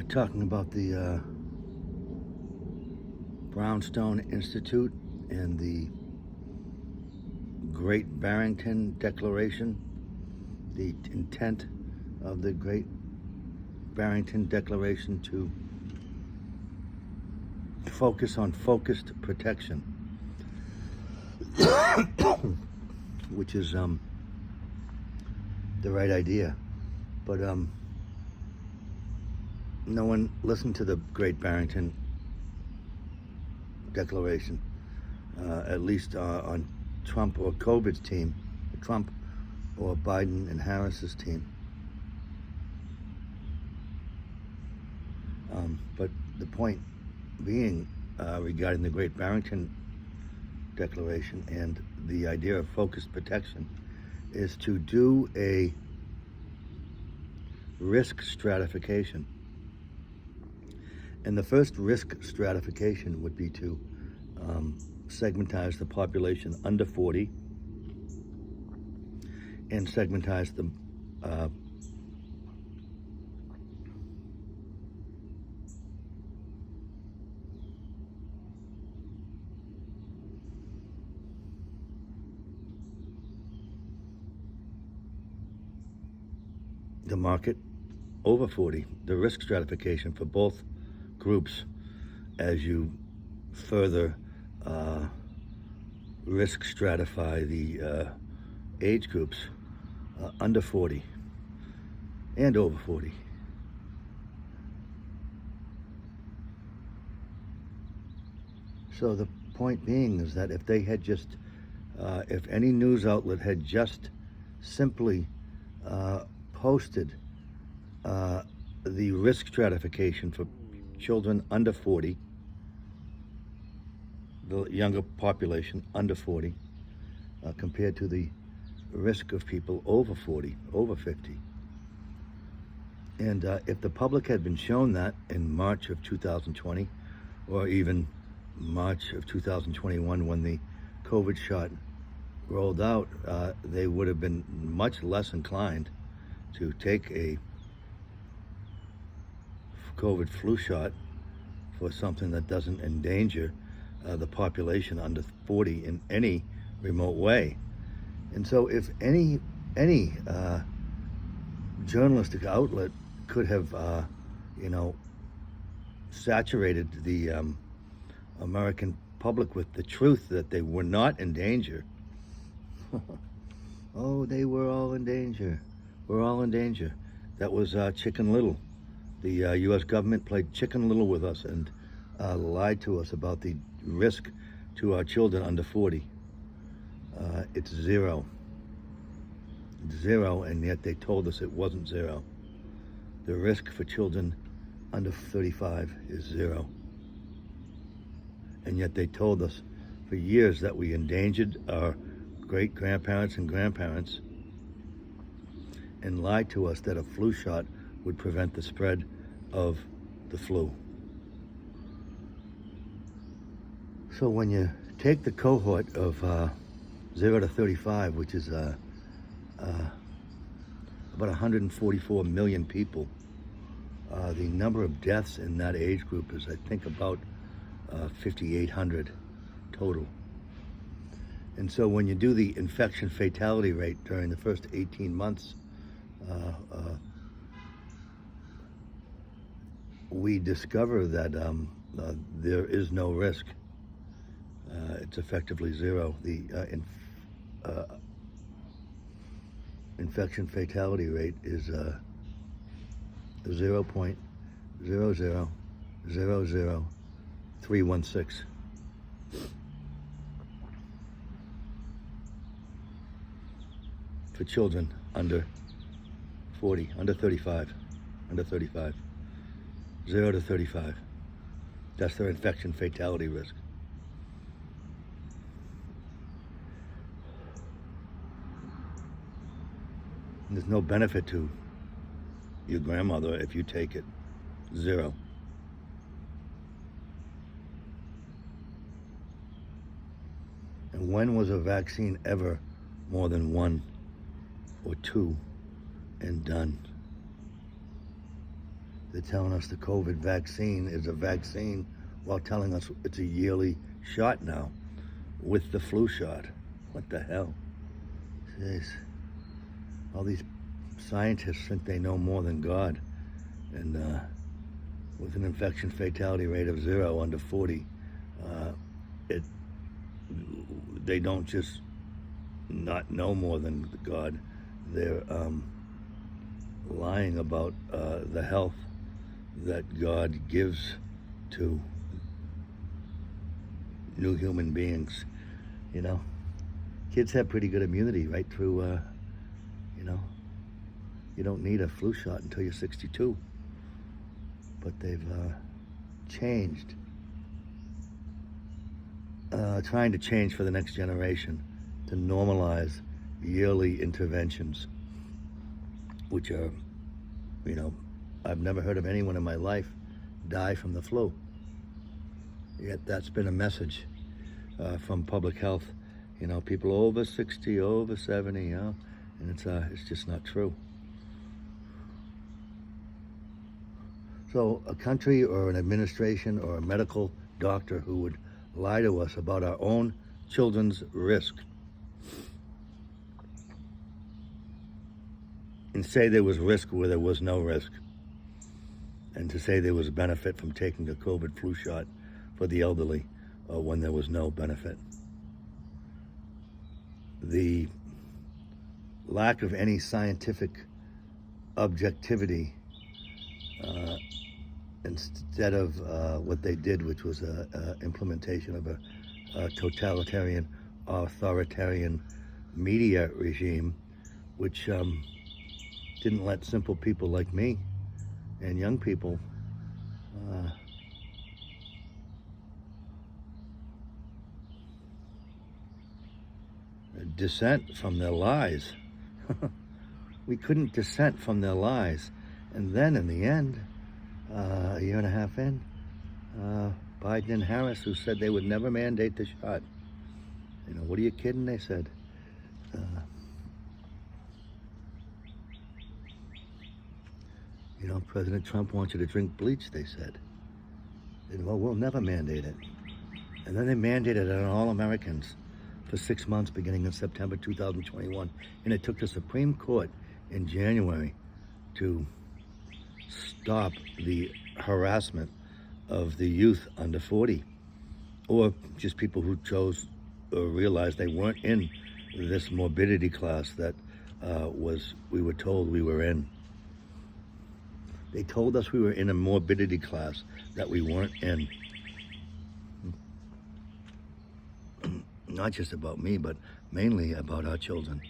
talking about the Brownstone Institute and the Great Barrington Declaration, the intent of the Great Barrington Declaration to focus on focused protection, which is the right idea, but no one listened to the Great Barrington Declaration, at least on Trump or COVID's team, Trump or Biden and Harris's team. But the point being, regarding the Great Barrington Declaration and the idea of focused protection, is to do a risk stratification. And the first risk stratification would be to segmentize the population under 40 and segmentize the market over 40, the risk stratification for both groups as you further risk stratify the age groups under 40 and over 40. So the point being is that if they had just, if any news outlet had just simply posted the risk stratification for children under 40, the younger population under 40, compared to the risk of people over 40, over 50. And if the public had been shown that in March of 2020, or even March of 2021 when the COVID shot rolled out, they would have been much less inclined to take a COVID flu shot for something that doesn't endanger the population under 40 in any remote way. And so if any journalistic outlet could have saturated the American public with the truth that they were not in danger. Oh, they were all in danger. We're all in danger. That was Chicken Little. The U.S. government played Chicken Little with us and lied to us about the risk to our children under 40. It's zero. It's zero, and yet they told us it wasn't zero. The risk for children under 35 is zero. And yet they told us for years that we endangered our great-grandparents and grandparents, and lied to us that a flu shot would prevent the spread of the flu. So when you take the cohort of 0 to 35, which is about 144 million people, the number of deaths in that age group is, I think, about 5,800 total. And so when you do the infection fatality rate during the first 18 months, we discover that there is no risk. It's effectively zero. The infection fatality rate is 0.0000316. For children under 40, under 35, 0 to 35. That's their infection fatality risk. And there's no benefit to your grandmother if you take it. Zero. And when was a vaccine ever more than one or two and done? They're telling us the COVID vaccine is a vaccine while telling us it's a yearly shot now with the flu shot. What the hell? Jeez. All these scientists think they know more than God. And with an infection fatality rate of 0 under 40, they don't just not know more than God. They're lying about the health that God gives to new human beings. You know, kids have pretty good immunity right through, you don't need a flu shot until you're 62. But they've changed, trying to change for the next generation to normalize yearly interventions, which are, I've never heard of anyone in my life die from the flu. Yet that's been a message from public health. People over 60, over 70, and it's just not true. So a country or an administration or a medical doctor who would lie to us about our own children's risk and say there was risk where there was no risk, and to say there was a benefit from taking a COVID flu shot for the elderly when there was no benefit. The lack of any scientific objectivity, instead of what they did, which was an implementation of a totalitarian, authoritarian media regime, which didn't let simple people like me and young people dissent from their lies. We couldn't dissent from their lies. And then in the end, a year and a half in, Biden and Harris, who said they would never mandate the shot. What are you kidding? They said. President Trump wants you to drink bleach, they said. And, well, we'll never mandate it. And then they mandated it on all Americans for 6 months beginning in September 2021. And it took the Supreme Court in January to stop the harassment of the youth under 40, or just people who chose or realized they weren't in this morbidity class that we were told we were in. They told us we were in a morbidity class that we weren't in. Not just about me, but mainly about our children.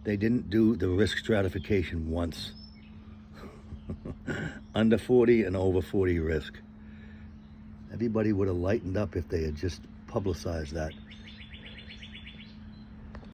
They didn't do the risk stratification once. Under 40 and over 40 risk. Everybody would have lightened up if they had just publicized that